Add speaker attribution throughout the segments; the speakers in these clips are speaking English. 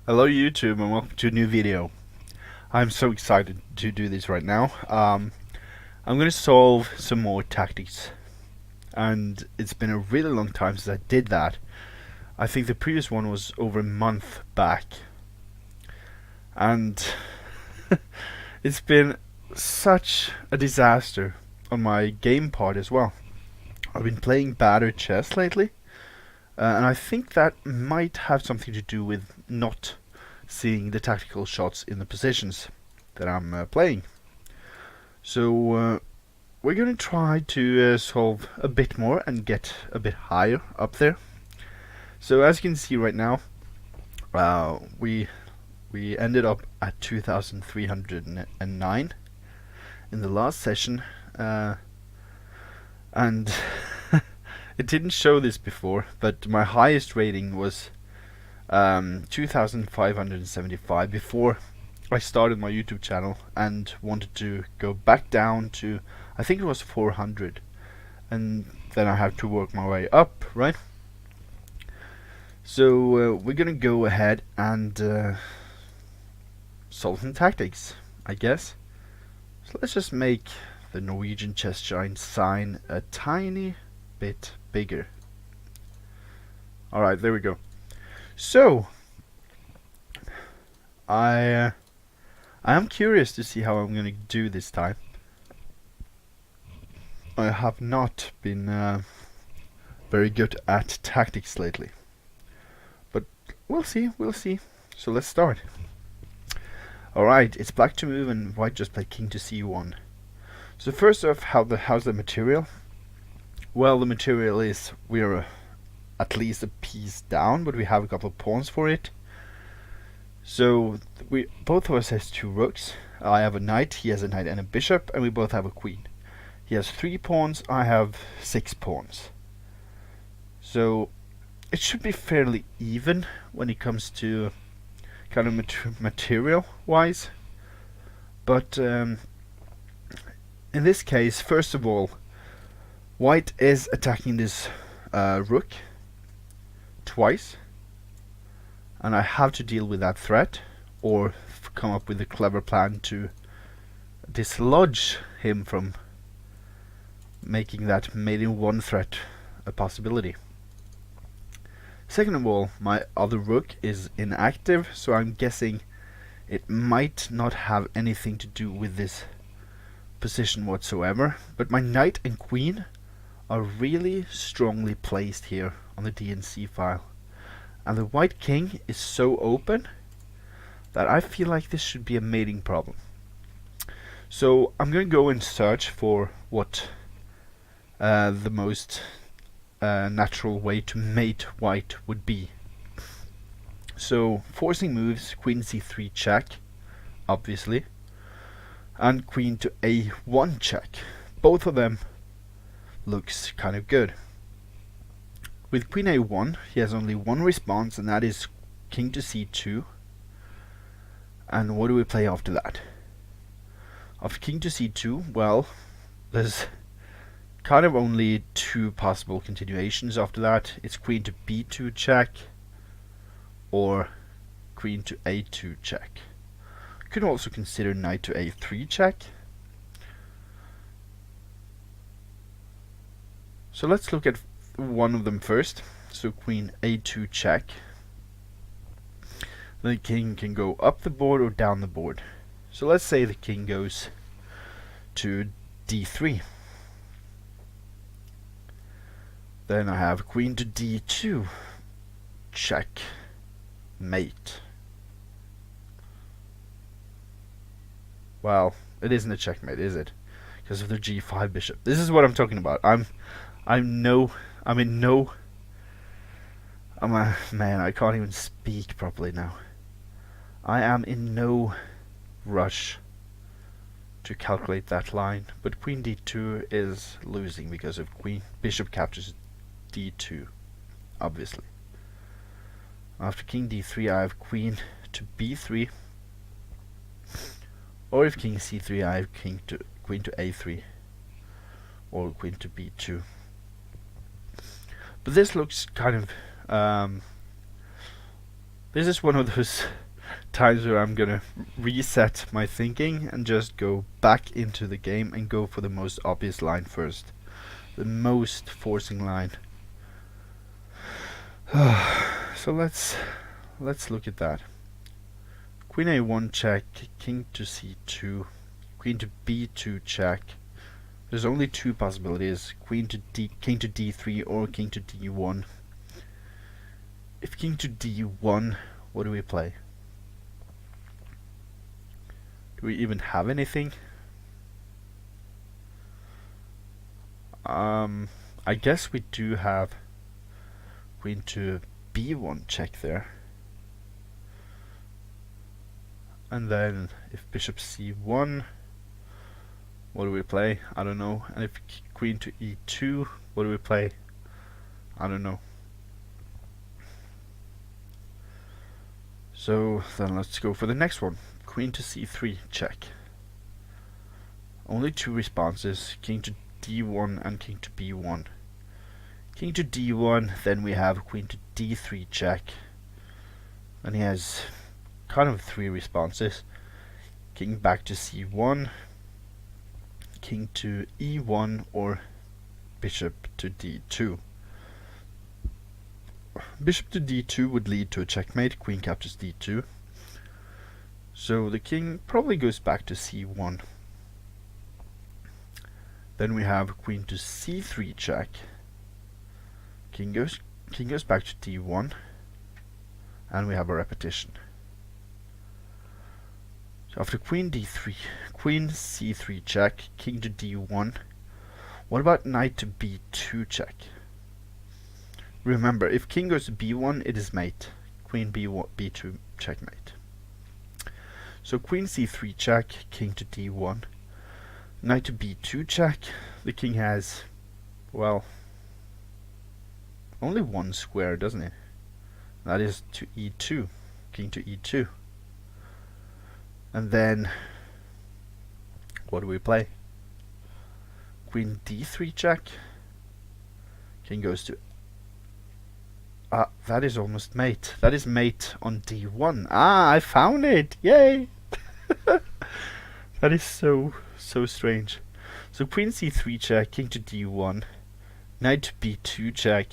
Speaker 1: Hello YouTube and welcome to a new video. I'm so excited to do this right now. I'm going to solve some more tactics, and it's been a really long time since I did that. I think the previous one was over a month back, and it's been such a disaster on my game part as well. I've been playing battered chess lately, and I think that might have something to do with not seeing the tactical shots in the positions that I'm playing. So we're going to try to solve a bit more and get a bit higher up there. So as you can see right now, we ended up at 2,309 in the last session, and it didn't show this before, but my highest rating was 2,575 before I started my YouTube channel and wanted to go back down to, I think it was 400, and then I have to work my way up, right? So we're gonna go ahead and solve some tactics, I guess. So let's just make the Norwegian chess giant sign a tiny bit bigger. Alright, there we go. So I am curious to see how I'm gonna do this time. I have not been very good at tactics lately, but we'll see. So let's start. Alright, it's black to move and white just played king to c1. So first off, how's the material? Well, the material is we're at least a piece down, but we have a couple of pawns for it. So we both of us has two rooks. I have a knight, he has a knight and a bishop, and we both have a queen. He has 3 pawns, I have 6 pawns. So it should be fairly even when it comes to kind of material wise. But in this case, first of all, white is attacking this rook twice, and I have to deal with that threat or come up with a clever plan to dislodge him from making that mate in one threat a possibility. Second of all, my other rook is inactive, so I'm guessing it might not have anything to do with this position whatsoever, but my knight and queen are really strongly placed here on the DNC file, and the white king is so open that I feel like this should be a mating problem. So I'm going to go and search for what the most natural way to mate white would be. So forcing moves, queen c3 check, obviously, and queen to a1 check. Both of them looks kind of good. With queen a1, he has only one response, and that is king to c2. And what do we play after that? After king to c2, well, there's kind of only 2 possible continuations after that. It's queen to b2 check or queen to a2 check. You could also consider knight to a3 check. So let's look at one of them first. So queen a2 check. The king can go up the board or down the board. So let's say the king goes to d3. Then I have queen to d2 check mate. Well, it isn't a checkmate, is it? Because of the g5 bishop. This is what I'm talking about. Man, I can't even speak properly now. I am in no rush to calculate that line, but queen d2 is losing because of bishop captures d2, obviously. After king d3, I have queen to b3, or if king c3, I have queen to a3, or queen to b2. But this looks kind of This is one of those times where I'm gonna reset my thinking and just go back into the game and go for the most obvious line first. The most forcing line. So let's look at that. Queen a1 check, king to c2, queen to b2 check. There's only two possibilities: king to d3 or king to d1. If king to d1, what do we play? Do we even have anything? I guess we do have queen to b1 check there. And then if bishop c1, what do we play? I don't know. And if queen to e2, what do we play? I don't know. So then let's go for the next one. Queen to c3 check. Only two responses: king to d1 and king to b1. King to d1, then we have queen to d3 check. And he has kind of three responses: king back to c1, king to e1, or bishop to d2. Bishop to d2 would lead to a checkmate. Queen captures d2. So the king probably goes back to c1. Then we have queen to c3 check. King goes back to d1, and we have a repetition. So after queen d3, queen c3 check, king to d1. What about knight to b2 check? Remember, if king goes to b1, it is mate. Queen b1, b2 checkmate. So queen c3 check, king to d1. Knight to b2 check. The king has, well, only one square, doesn't it? That is to e2. King to e2. And then, what do we play? Queen d3 check. King goes to... that is almost mate. That is mate on d1. Ah, I found it! Yay! That is so strange. So queen c3 check, king to d1, knight to b2 check,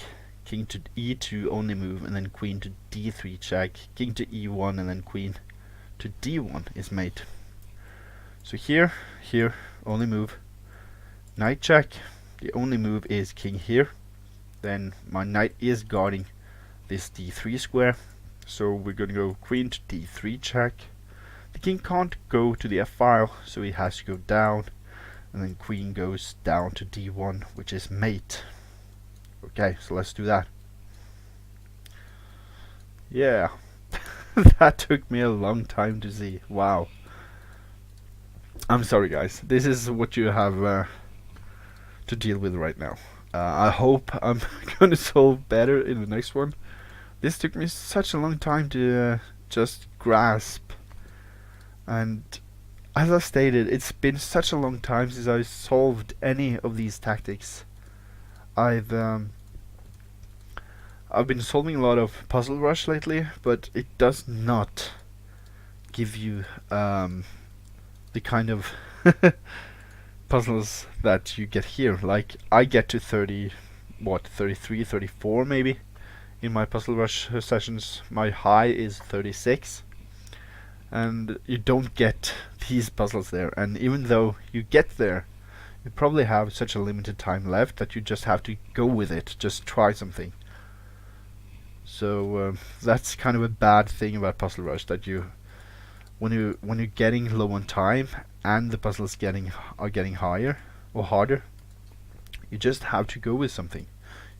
Speaker 1: king to e2 only move, and then queen to d3 check, king to e1, and then queen to d1 is mate. So here, only move. Knight check, the only move is king here. Then my knight is guarding this d3 square. So we're going to go queen to d3 check. The king can't go to the f-file, so he has to go down. And then queen goes down to d1, which is mate. Okay, so let's do that. Yeah. That took me a long time to see. Wow. I'm sorry, guys. This is what you have to deal with right now. I hope I'm going to solve better in the next one. This took me such a long time to just grasp. And as I stated, it's been such a long time since I solved any of these tactics. I've been solving a lot of Puzzle Rush lately, but it does not give you the kind of puzzles that you get here. Like, I get to 33, 34 maybe in my Puzzle Rush sessions. My high is 36. And you don't get these puzzles there. And even though you get there, you probably have such a limited time left that you just have to go with it. Just try something. So that's kind of a bad thing about Puzzle Rush, that when you're getting low on time and the puzzles are getting higher or harder, you just have to go with something.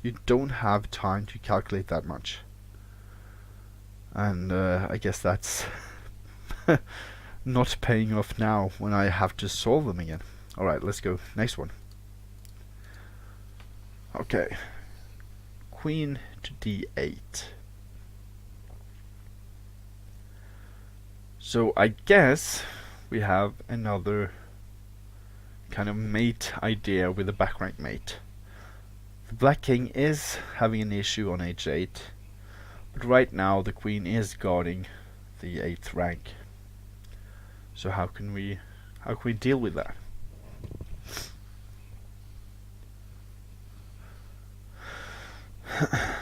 Speaker 1: You don't have time to calculate that much. And I guess that's not paying off now when I have to solve them again. Alright, let's go. Next one. Okay. Queen to d8. So I guess we have another kind of mate idea with the back rank mate. The black king is having an issue on h8, But right now the queen is guarding the 8th rank. So how can we deal with that?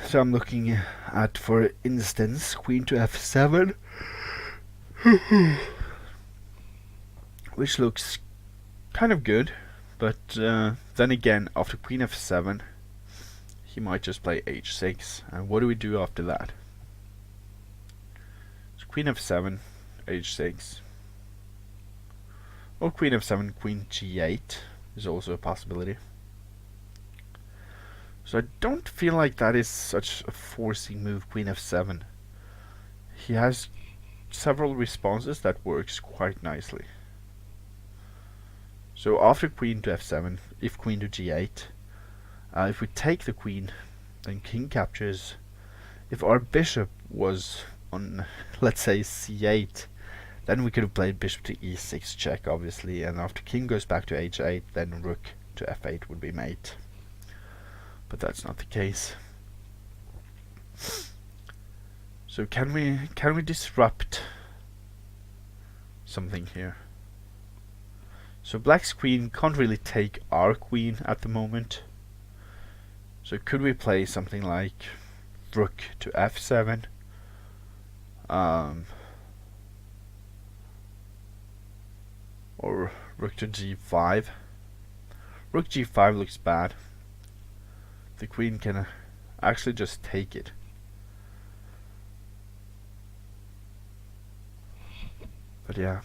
Speaker 1: So I'm looking at, for instance, queen to f7, which looks kind of good, but then again, after queen f7, he might just play h6, and what do we do after that? So queen f7, h6, or queen f7, queen g8 is also a possibility. So I don't feel like that is such a forcing move, queen f7. He has several responses that works quite nicely. So after queen to f7, if queen to g8, if we take the queen, then king captures. If our bishop was on, let's say, c8, then we could have played bishop to e6 check, obviously, and after king goes back to h8, then rook to f8 would be mate. But that's not the case. So can we disrupt something here? So black's queen can't really take our queen at the moment. So could we play something like rook to f7? Or rook to g5. Rook g5 looks bad. The queen can actually just take it. But yeah.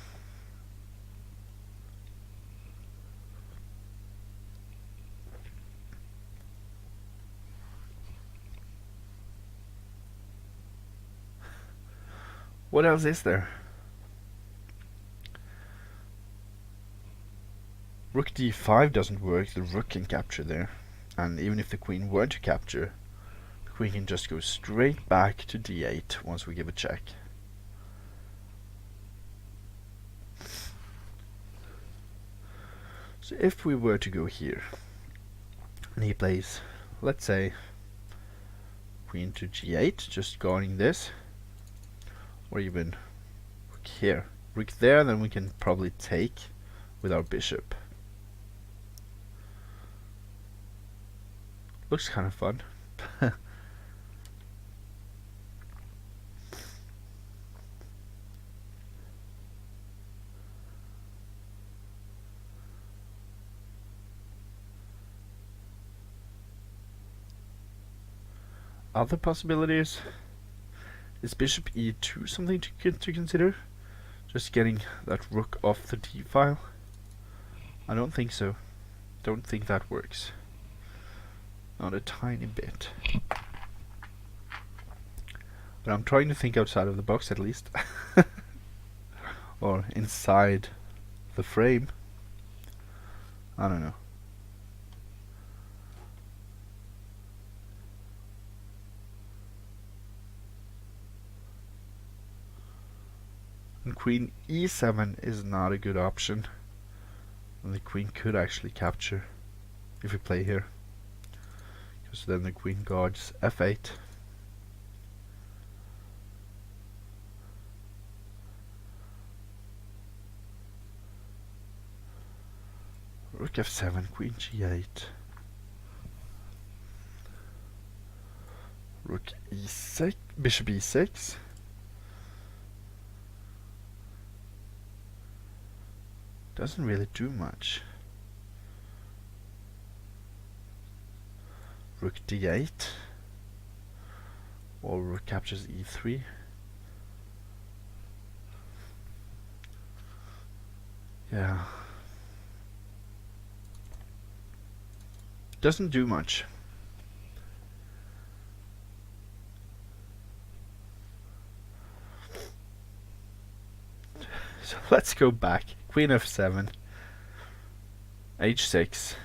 Speaker 1: What else is there? Rook d5 doesn't work, the rook can capture there. And even if the queen were to capture, the queen can just go straight back to d8 once we give a check. So if we were to go here, and he plays, let's say, queen to g8, just guarding this, or even rook here, rook there, then we can probably take with our bishop. Looks kind of fun. Other possibilities is bishop e2 something to consider? Just getting that rook off the d file? I don't think so. Don't think that works. Not a tiny bit. But I'm trying to think outside of the box at least. Or inside the frame. I don't know. And queen e7 is not a good option. And the queen could actually capture if we play here. Because then the queen guards f8. Rook f7, queen g8. Rook e6, bishop e6. Doesn't really do much. Rook d8. Or rook captures e3. Yeah. Doesn't do much. So let's go back. Queen f7. h6.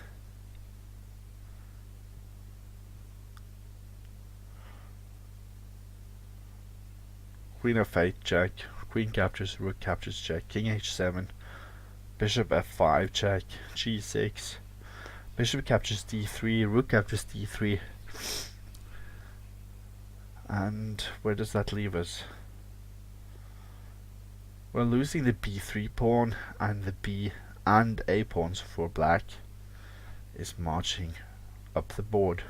Speaker 1: Queen f8 check. Queen captures, rook captures check. King h7. Bishop f5 check. g6. Bishop captures d3. Rook captures d3. And where does that leave us? Well, losing the b3 pawn and the b and a pawns for black is marching up the board.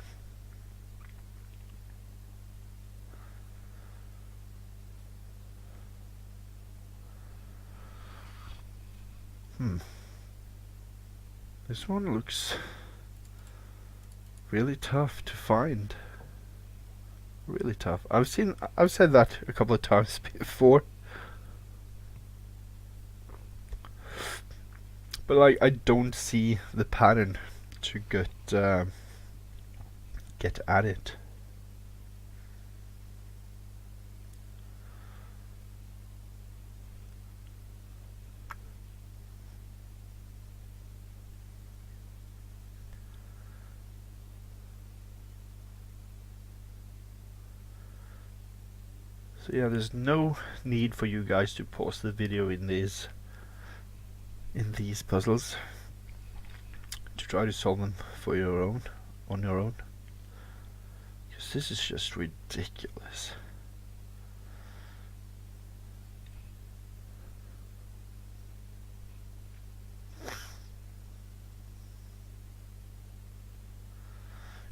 Speaker 1: This one looks really tough to find. Really tough. I've said that a couple of times before. But like, I don't see the pattern to get at it. So yeah, there's no need for you guys to pause the video in these puzzles to try to solve them for your own, on your own, because this is just ridiculous.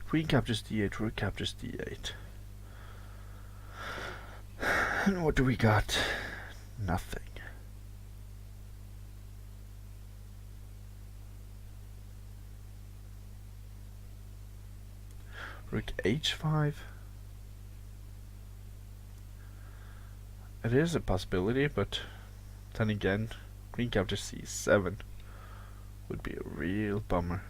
Speaker 1: Queen captures d8, rook captures d8. And what do we got? Nothing. Rook h5. It is a possibility, but then again, queen captures c7 would be a real bummer.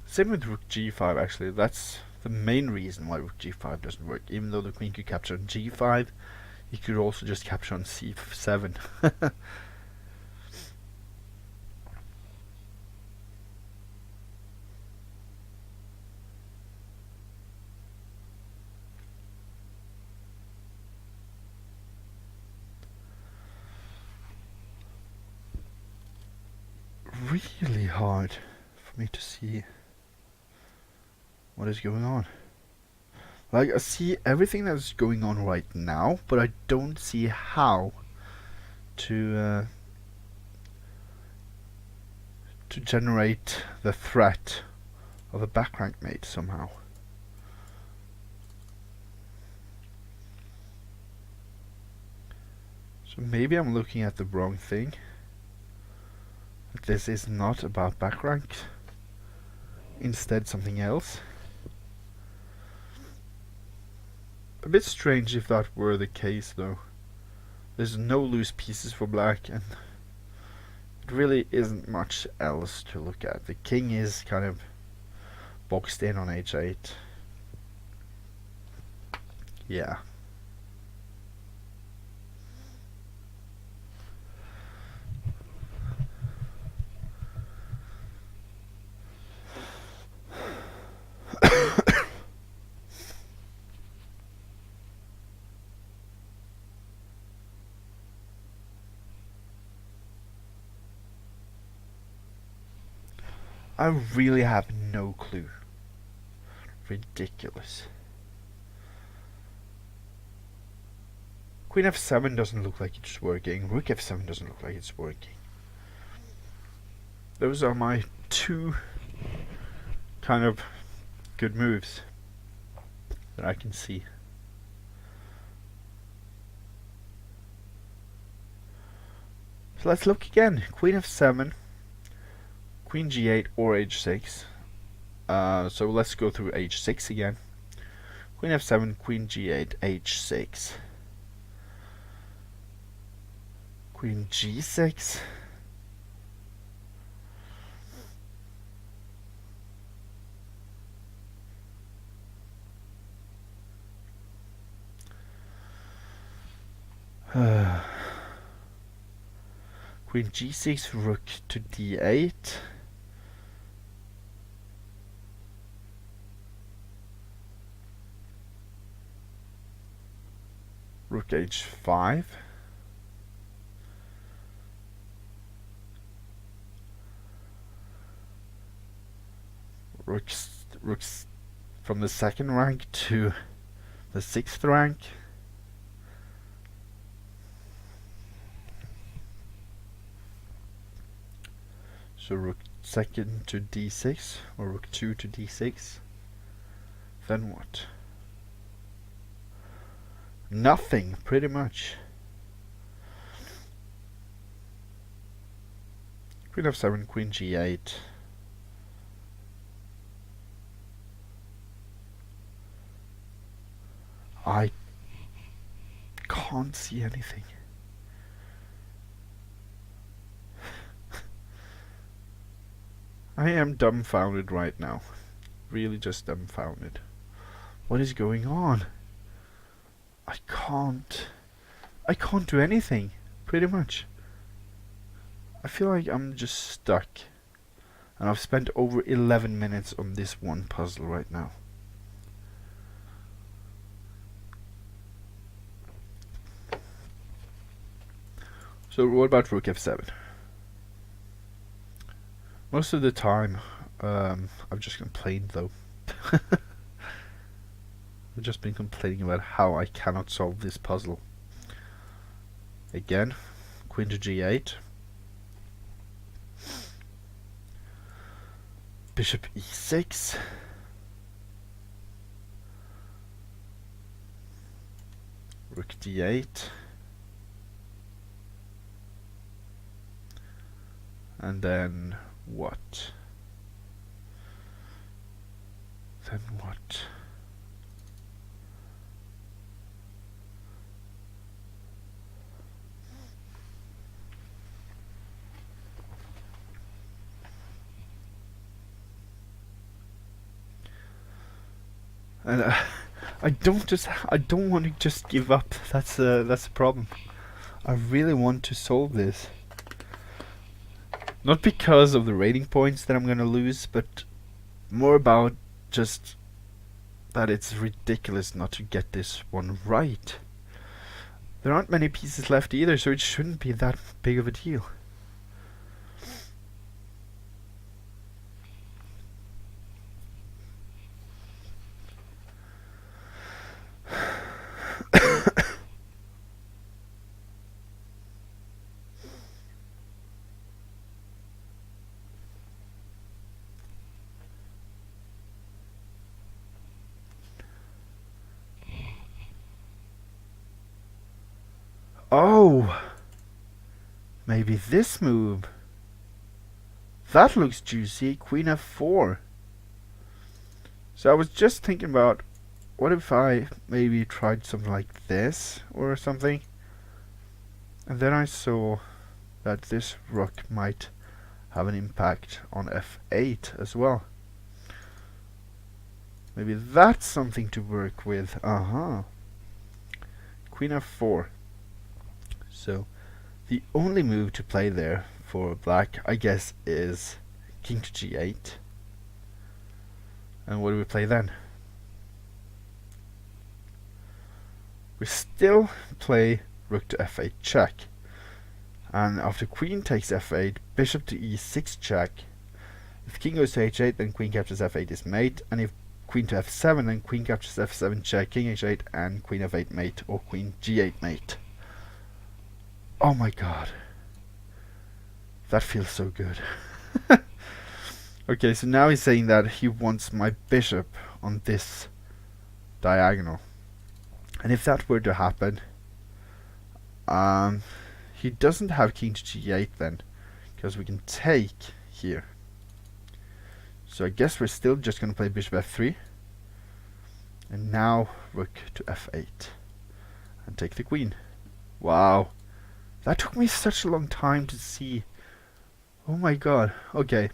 Speaker 1: Same with rook g5 actually. That's the main reason why rook g5 doesn't work. Even though the queen could capture on g5, you could also just capture on c7. Really hard for me to see what is going on. Like, I see everything that's going on right now, but I don't see how to generate the threat of a back rank mate somehow. So maybe I'm looking at the wrong thing. This is not about back rank. Instead something else. A bit strange if that were the case though. There's no loose pieces for black and it really isn't much else to look at. The king is kind of boxed in on h8. Yeah. I really have no clue. Ridiculous. Queen f7 doesn't look like it's working. Rook f7 doesn't look like it's working. Those are my two kind of good moves that I can see. So let's look again. Queen f7, Queen g8 or h6. So let's go through h6 again. Queen f7, Queen g8, h6. Queen g6. Queen g6, rook to d8. Rook h5. Rook from the 2nd rank to the 6th rank. So rook 2nd to d6, or rook 2 to d6. Then what? Nothing, pretty much. Queen f7, queen g8. I can't see anything. I am dumbfounded right now. Really just dumbfounded. What is going on? I can't do anything, pretty much. I feel like I'm just stuck. And I've spent over 11 minutes on this one puzzle right now. So what about rook f7? Most of the time, I've just complained though. I've just been complaining about how I cannot solve this puzzle. Again, queen to g8. Bishop e6. Rook d8. And then what? Then what? And I don't want to just give up. That's the problem. I really want to solve this. Not because of the rating points that I'm gonna lose, but more about just that it's ridiculous not to get this one right. There aren't many pieces left either, so it shouldn't be that big of a deal. Oh! Maybe this move. That looks juicy. Queen f4. So I was just thinking about, what if I maybe tried something like this or something? And then I saw that this rook might have an impact on f8 as well. Maybe that's something to work with. Queen f4. So the only move to play there for black, I guess, is king to g8. And what do we play then? We still play rook to f8 check. And after queen takes f8, bishop to e6 check. If king goes to h8, then queen captures f8 is mate. And if queen to f7, then queen captures f7 check, king h8, and queen f8 mate, or queen g8 mate. Oh my god. That feels so good. Okay, so now he's saying that he wants my bishop on this diagonal. And if that were to happen, he doesn't have king to g8 then, because we can take here. So I guess we're still just going to play bishop f3. And now rook to f8. And take the queen. Wow. That took me such a long time to see. Oh my god. Okay.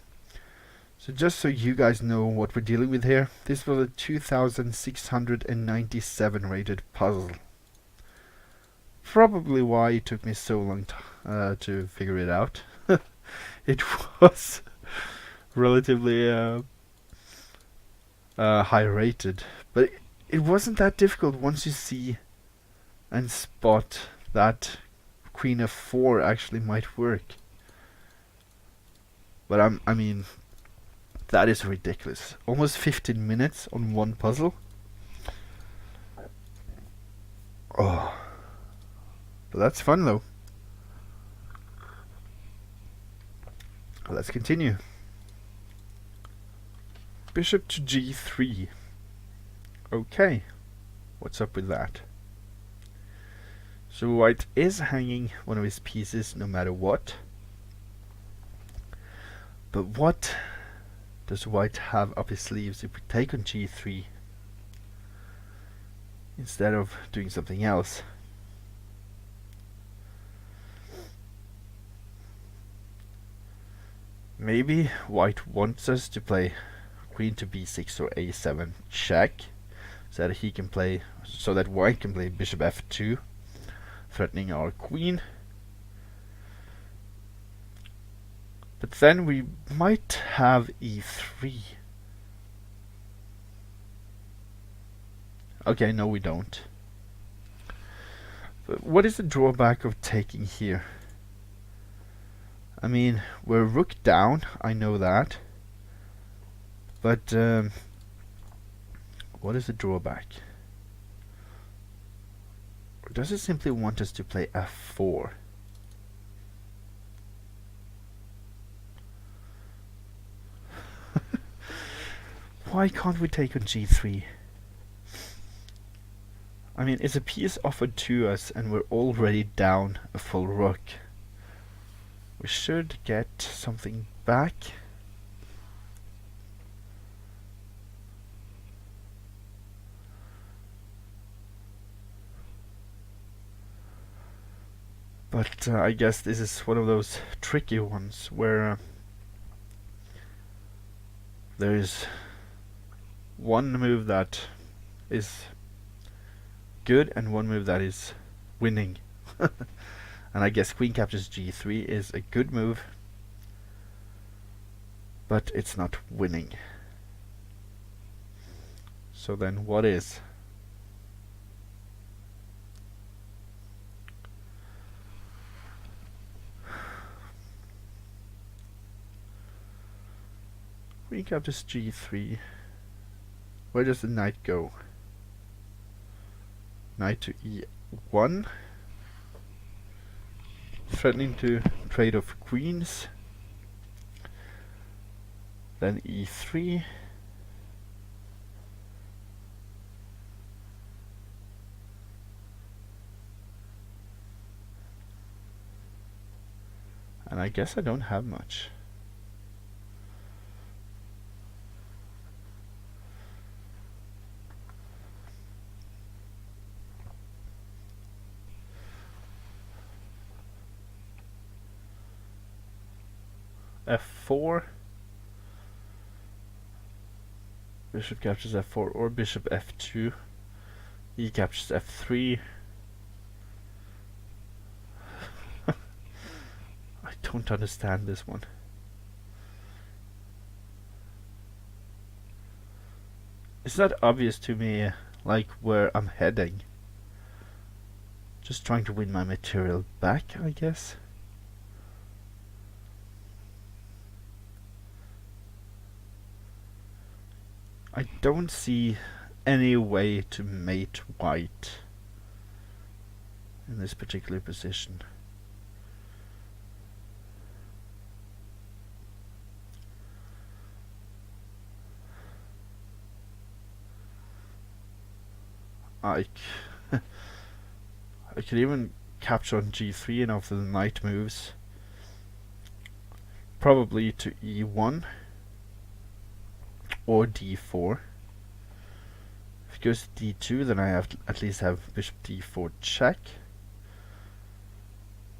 Speaker 1: So just so you guys know what we're dealing with here, this was a 2697 rated puzzle. Probably why it took me so long to figure it out. It was relatively high rated, but it wasn't that difficult once you see and spot that queen f4 actually might work. But I mean, That is ridiculous. Almost 15 minutes on one puzzle. Oh. But that's fun though. Let's continue. Bishop to g3. Okay. What's up with that? So white is hanging one of his pieces no matter what. But what does white have up his sleeves if we take on g3 instead of doing something else? Maybe white wants us to play queen to b6 or a7 check, so that he can play, so that white can play bishop f2, threatening our queen. But then we might have e3. Okay, no we don't. But what is the drawback of taking here? I mean, we're rook down, I know that. But what is the drawback? Or does it simply want us to play f4? Why can't we take on g3? I mean, it's a piece offered to us and we're already down a full rook. We should get something back. But I guess this is one of those tricky ones where there is one move that is good and one move that is winning. And I guess queen captures g3 is a good move, but it's not winning. So then what is? Queen captures g3. Where does the knight go? Knight to e1. Threatening to trade off queens. Then e3. And I guess I don't have much. f4. Bishop captures f4 or bishop f2. E captures f3. I don't understand this one. It's not obvious to me, like, where I'm heading. Just trying to win my material back, I guess. I don't see any way to mate white in this particular position. I could even capture on g3 and after the knight moves, probably to e1 or d4. If it goes to d2, then I have to at least have bishop d4 check,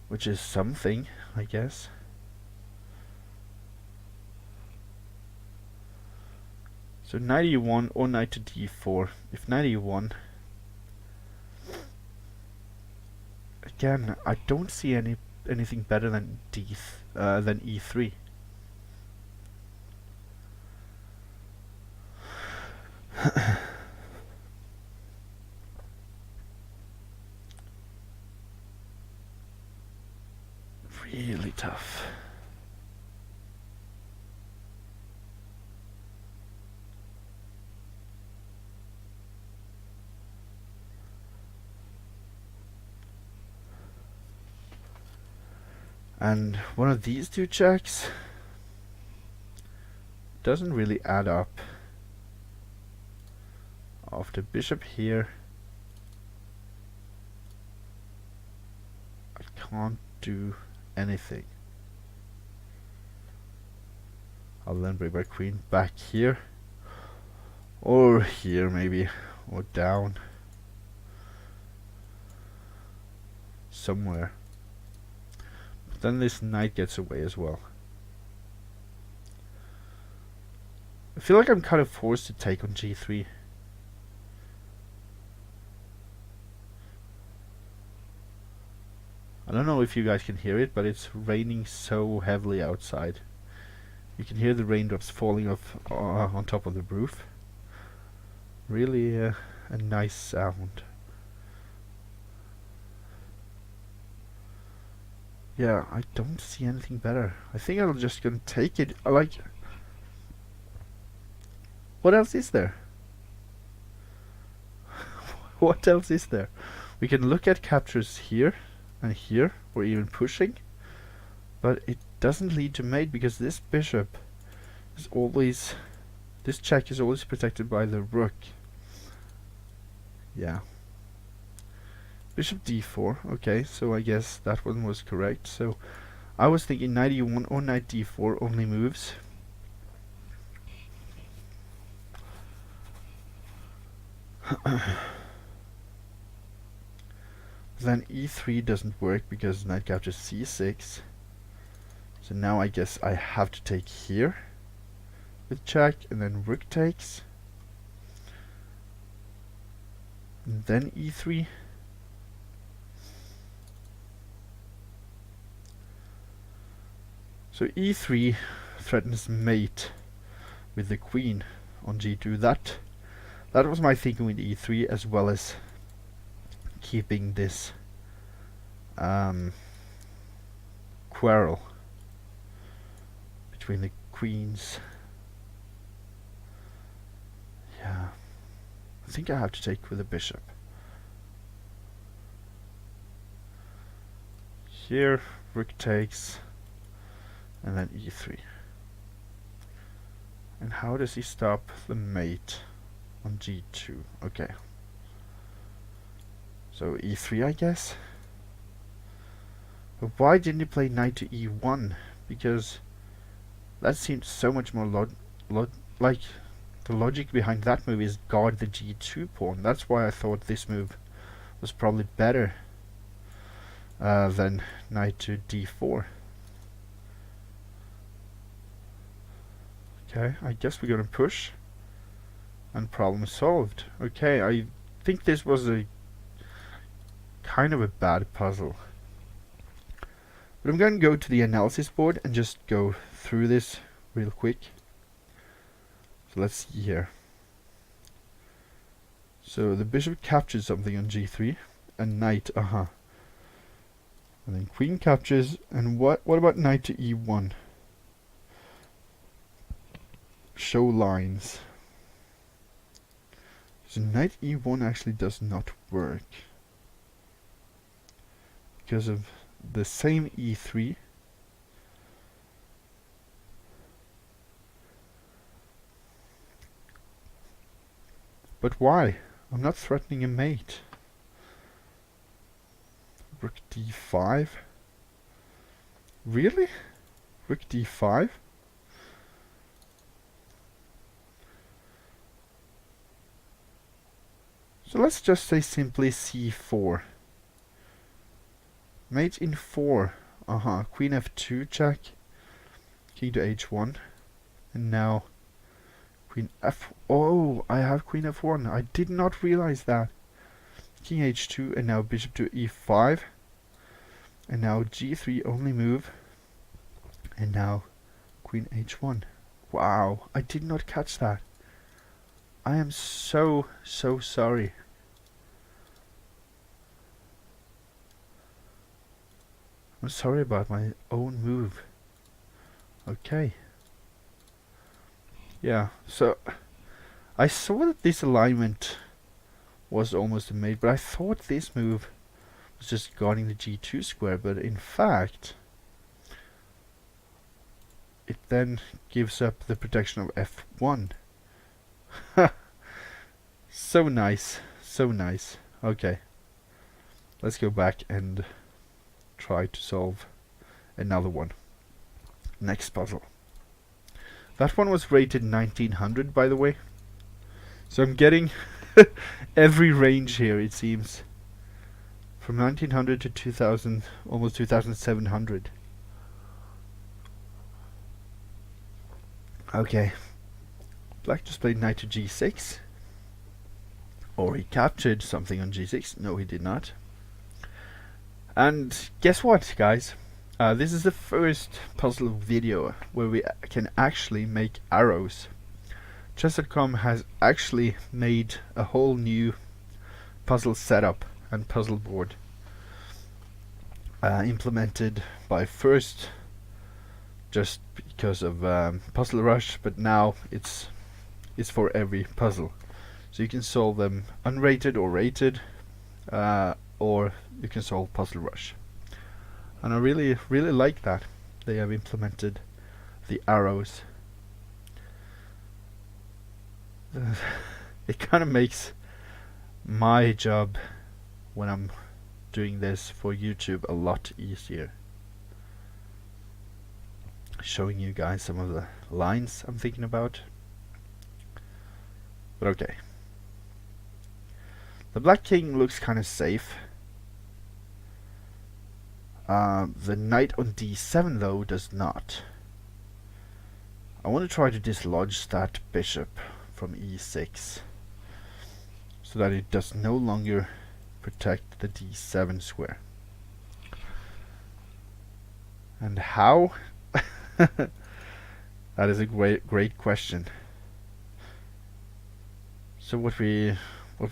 Speaker 1: which is something, I guess. So knight e1 or knight to d4. If knight e1, again, I don't see anything better than than e3. Really tough. And one of these two checks doesn't really add up. After bishop here, I can't do anything. I'll then bring my queen back here, or here maybe, or down somewhere. But then this knight gets away as well. I feel like I'm kind of forced to take on g3. I don't know if you guys can hear it, but it's raining so heavily outside. You can hear the raindrops falling off on top of the roof. Really a nice sound. Yeah, I don't see anything better. I think I'm just gonna take it. What else is there? What else is there? We can look at captures here and here, or even pushing, but it doesn't lead to mate because this bishop is always, this check is always protected by the rook. Yeah. Bishop d4, okay, so I guess that one was correct. So I was thinking knight e1 or knight d4 only moves. Then e3 doesn't work because knight captures c6. So now I guess I have to take here with check, and then rook takes. And then e3. So e3 threatens mate with the queen on g2. That was my thinking with e3, as well as keeping this quarrel between the queens. Yeah, I think I have to take with the bishop. Here, rook takes, and then e3. And how does he stop the mate on g2? Okay. So e3, I guess. But why didn't he play knight to e1? Because that seems so much more like the logic behind that move is guard the g2 pawn. That's why I thought this move was probably better than knight to d4. Okay, I guess we're gonna push, and problem solved. Okay, I think this was a kind of a bad puzzle, but I'm going to go to the analysis board and just go through this real quick. So let's see here. So the bishop captures something on g3, and knight, and then queen captures, and what about knight to e1? Show lines. So knight e1 actually does not work because of the same e3. But why? I'm not threatening a mate. Rook d5? Really? Rook d5? So let's just say simply c4. Mate in 4. Queen f2 check. King to h1. And now queen f... Oh, I have queen f1. I did not realize that. King h2, and now bishop to e5. And now g3 only move. And now queen h1. Wow, I did not catch that. I am so sorry. I'm sorry about my own move. Okay. Yeah, so I saw that this alignment was almost a mate, but I thought this move was just guarding the g2 square, but in fact it then gives up the protection of f1. So nice, so nice. Okay, let's go back and try to solve another one. Next puzzle. That one was rated 1900, by the way. So I'm getting every range here, it seems. From 1900 to 2000, almost 2700. Okay. Black just played knight to g6. Or he captured something on g6. No, he did not. And guess what, guys? This is the first puzzle video where we can actually make arrows. Chess.com has actually made a whole new puzzle setup and puzzle board, implemented by first just because of Puzzle Rush, but now it's for every puzzle, so you can solve them unrated or rated, or you can solve Puzzle Rush. And I really like that they have implemented the arrows. It kind of makes my job when I'm doing this for YouTube a lot easier. Showing you guys some of the lines I'm thinking about. But okay. The black king looks kind of safe. The knight on d7 though does not. I want to try to dislodge that bishop from e6 so that it does no longer protect the d7 square. And how? That is a great question. So what we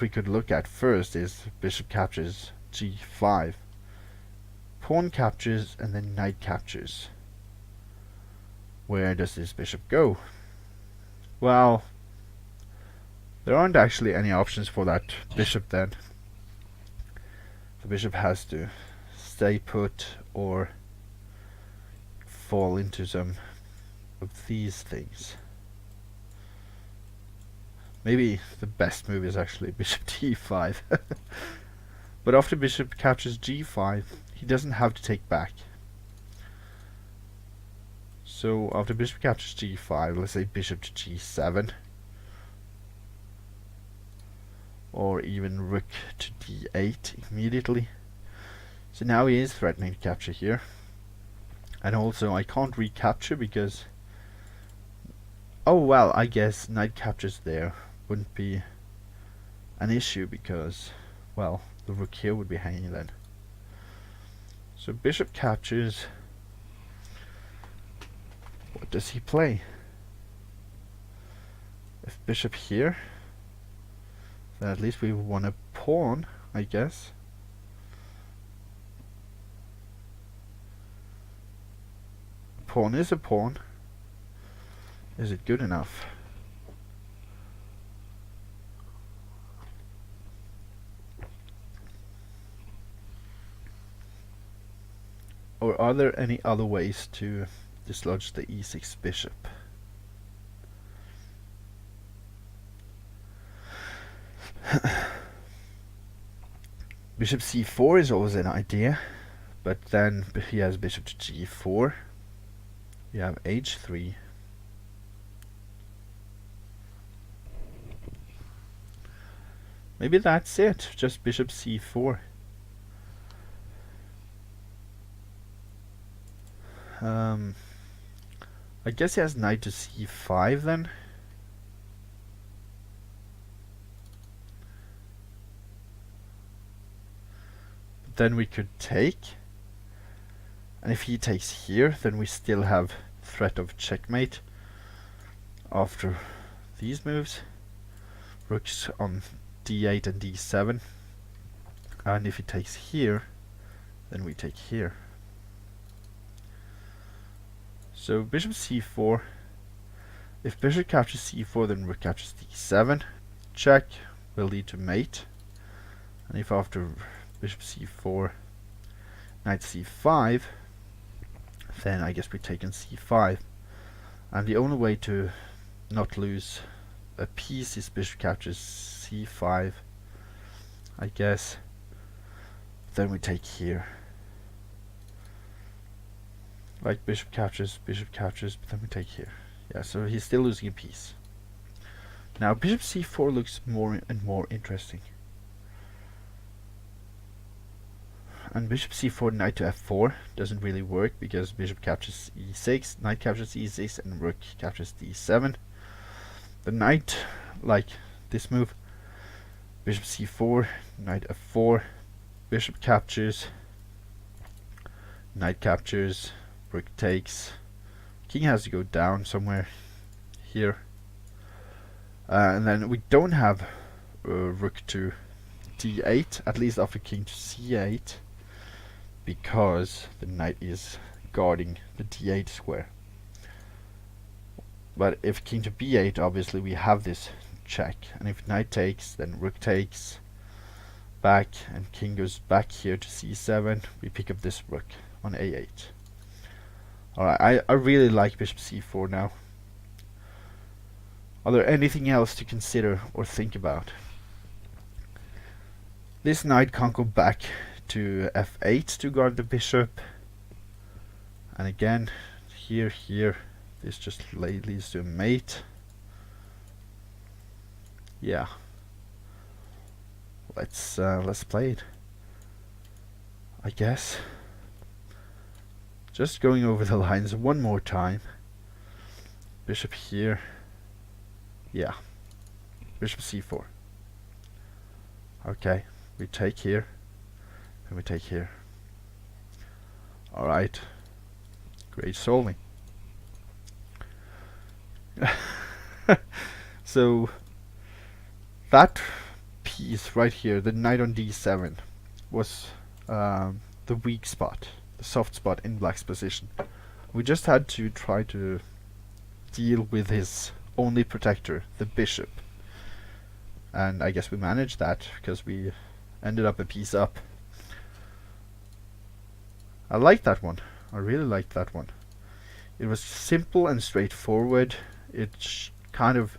Speaker 1: could look at first is bishop captures g5, pawn captures, and then knight captures. Where does this bishop go? Well, there aren't actually any options for that bishop then. The bishop has to stay put or fall into some of these things. Maybe the best move is actually bishop d5. But after bishop captures g5, he doesn't have to take back. So after bishop captures g5, let's say bishop to g7, or even rook to d8 immediately. So now he is threatening to capture here. And also I can't recapture because, oh well, I guess knight captures there wouldn't be an issue because, well, the rook here would be hanging then. So bishop captures. What does he play? If bishop here, then at least we want a pawn, I guess. Pawn is a pawn. Is it good enough? Or are there any other ways to dislodge the e6 bishop? Bishop c4 is always an idea, but then he has bishop to g4. You have h3. Maybe that's it, just bishop c4. I guess he has knight to c5 then. Then we could take, and if he takes here, then we still have threat of checkmate after these moves. Rooks on d8 and d7, and if he takes here, then we take here. So bishop c4. If bishop captures c4, then rook captures d7. Check will lead to mate, and if after bishop c4, knight c5, then I guess we take in c5. And the only way to not lose a piece is bishop captures c5, I guess. Then we take here. Like bishop captures, but then we take here. Yeah, so he's still losing a piece. Now bishop c4 looks more and more interesting. And bishop c4, knight to f4 doesn't really work because bishop captures e6, knight captures e6, and rook captures d7. The knight, like this move, bishop c4, knight f4, bishop captures, knight captures, rook takes. King has to go down somewhere here. And then we don't have rook to d8, at least after king to c8, because the knight is guarding the d8 square. But if king to b8, obviously we have this check, and if knight takes, then rook takes back, and king goes back here to c7, we pick up this rook on a8. Alright, I really like bishop c4 now. Are there anything else to consider or think about? This knight can't go back to f8 to guard the bishop. And again, here, this just leads to a mate. Yeah. Let's play it, I guess. Just going over the lines one more time. Bishop here. Yeah. Bishop c4. Okay, we take here, and we take here. Alright. Great solving. So, that piece right here, the knight on d7, was the weak spot, the soft spot in black's position. We just had to try to deal with his only protector, the bishop. And I guess we managed that, because we ended up a piece up. I like that one. I really liked that one. It was simple and straightforward. It kind of,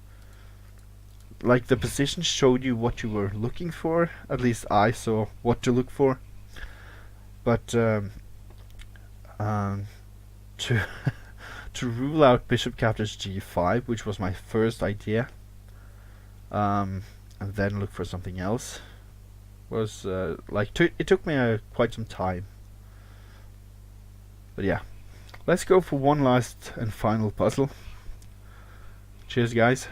Speaker 1: like, the position showed you what you were looking for. At least I saw what to look for. But to to rule out bishop captures g5, which was my first idea, and then look for something else, was it took me quite some time. But yeah, let's go for one last and final puzzle. Cheers, guys.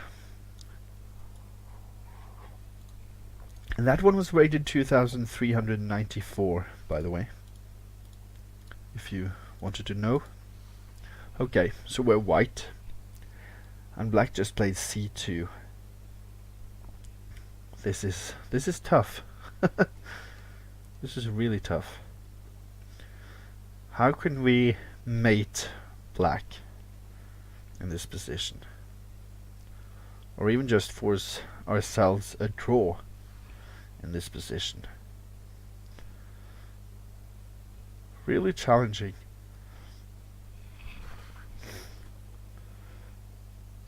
Speaker 1: And that one was rated 2394, by the way, if you wanted to know. Okay, so we're white, and black just played c2. This is tough. This is really tough. How can we mate black in this position? Or even just force ourselves a draw in this position? Really challenging.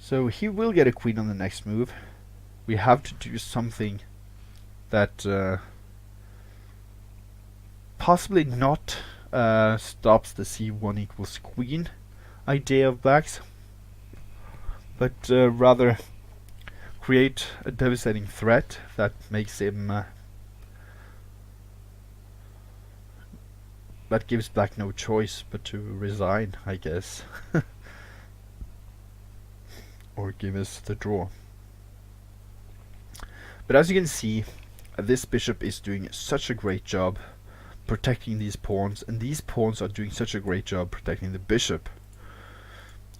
Speaker 1: So he will get a queen on the next move. We have to do something that possibly not stops the c1 equals queen idea of black's, but rather create a devastating threat that makes him that gives black no choice but to resign, I guess. Or give us the draw. But as you can see, this bishop is doing such a great job protecting these pawns, and these pawns are doing such a great job protecting the bishop.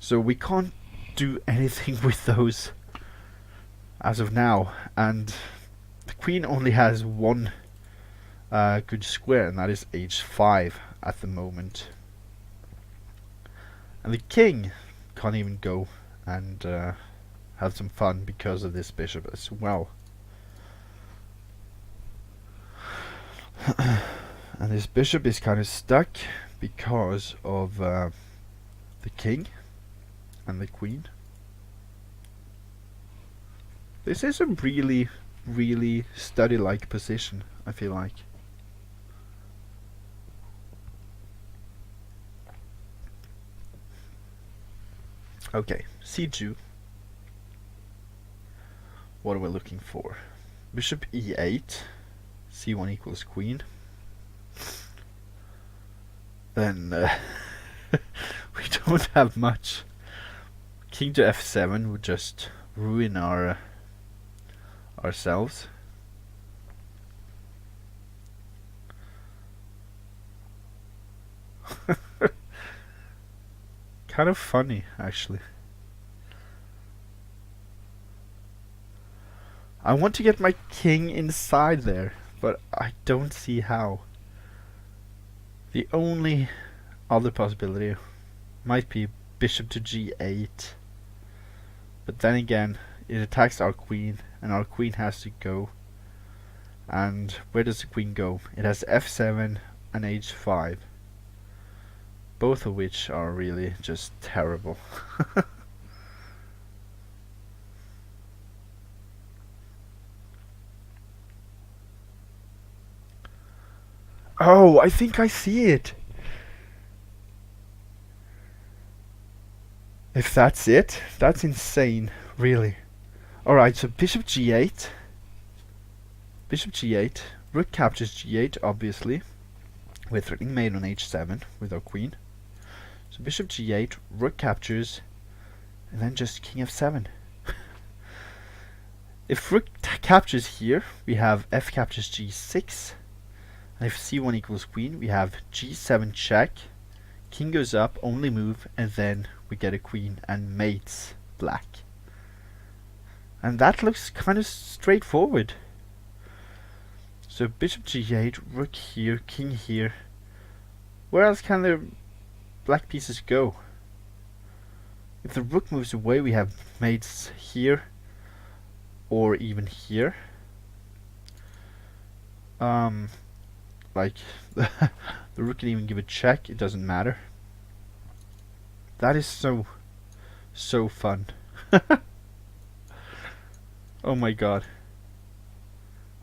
Speaker 1: So we can't do anything with those as of now, and the queen only has one good square, and that is h5 at the moment. And the king can't even go and have some fun because of this bishop as well. And this bishop is kind of stuck because of the king and the queen. This is a really, really study-like position, I feel like. Okay, c2. What are we looking for? Bishop e8, c1 equals queen. Then we don't have much. King to f7 would just ruin ourselves. Kind of funny, actually. I want to get my king inside there, but I don't see how. The only other possibility might be bishop to g8. But then again, it attacks our queen, and our queen has to go. And where does the queen go? It has f7 and h5. Both of which are really just terrible. Oh, I think I see it. If that's it, that's insane, really. Alright, so bishop g8. Bishop g8. Rook captures g8, obviously. We're threatening mate on h7 with our queen. So bishop g8, rook captures, and then just king f7. If rook captures here, we have f captures g6. And if c1 equals queen, we have g7 check. King goes up, only move, and then we get a queen and mates black. And that looks kind of straightforward. So bishop g8, rook here, king here. Where else can the black pieces go? If the rook moves away, we have mates here, or even here. Like, the rook can even give a check, it doesn't matter. That is so fun. Oh my god.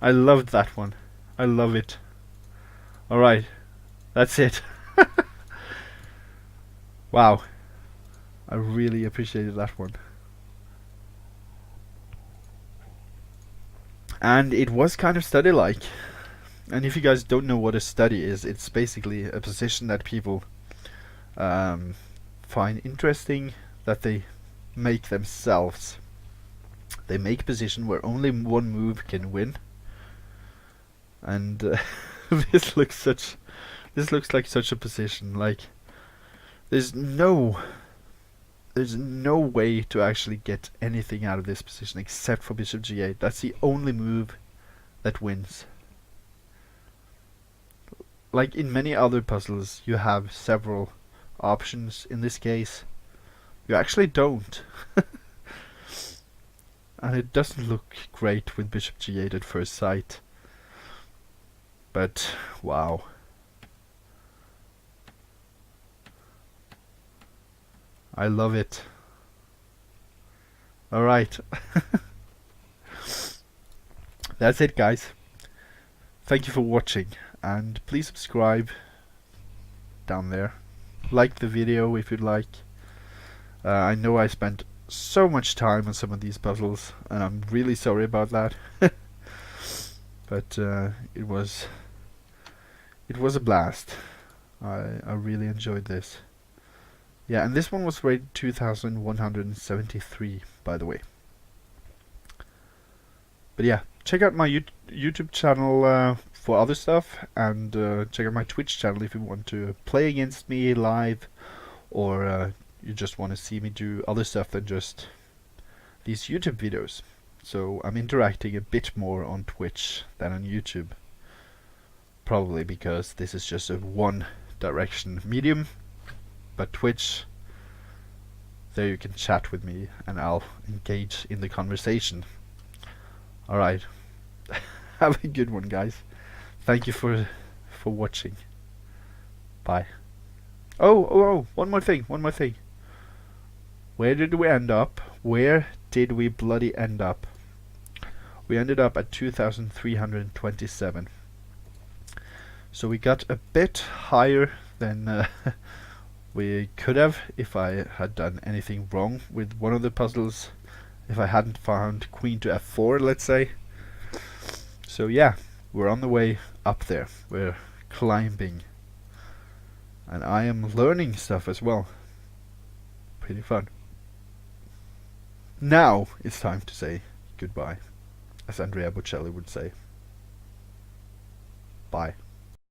Speaker 1: I loved that one. I love it. Alright, that's it. Wow. I really appreciated that one. And it was kind of study-like. And if you guys don't know what a study is, it's basically a position that people find interesting, that they make themselves. They make a position where only one move can win. And this looks like such a position. Like, there's no way to actually get anything out of this position except for bishop g8. That's the only move that wins. Like in many other puzzles, you have several options. In this case, you actually don't. And it doesn't look great with bishop g8 at first sight. But, wow. I love it. Alright. That's it, guys. Thank you for watching. And please subscribe down there. Like the video if you'd like. I know I spent so much time on some of these puzzles, and I'm really sorry about that. But it was a blast. I really enjoyed this. Yeah, and this one was rated 2173, by the way. But yeah, check out my YouTube channel for other stuff, and check out my Twitch channel if you want to play against me live, or you just want to see me do other stuff than just these YouTube videos. So I'm interacting a bit more on Twitch than on YouTube. Probably because this is just a one-direction medium, but Twitch, there you can chat with me and I'll engage in the conversation. Alright. Have a good one, guys. Thank you for watching. Bye. Oh, one more thing. Where did we end up? Where did we bloody end up? We ended up at 2,327. So we got a bit higher than we could have if I had done anything wrong with one of the puzzles. If I hadn't found queen to f4, let's say. So yeah, we're on the way up there. We're climbing. And I am learning stuff as well. Pretty fun. Now it's time to say goodbye, as Andrea Bocelli would say. Bye.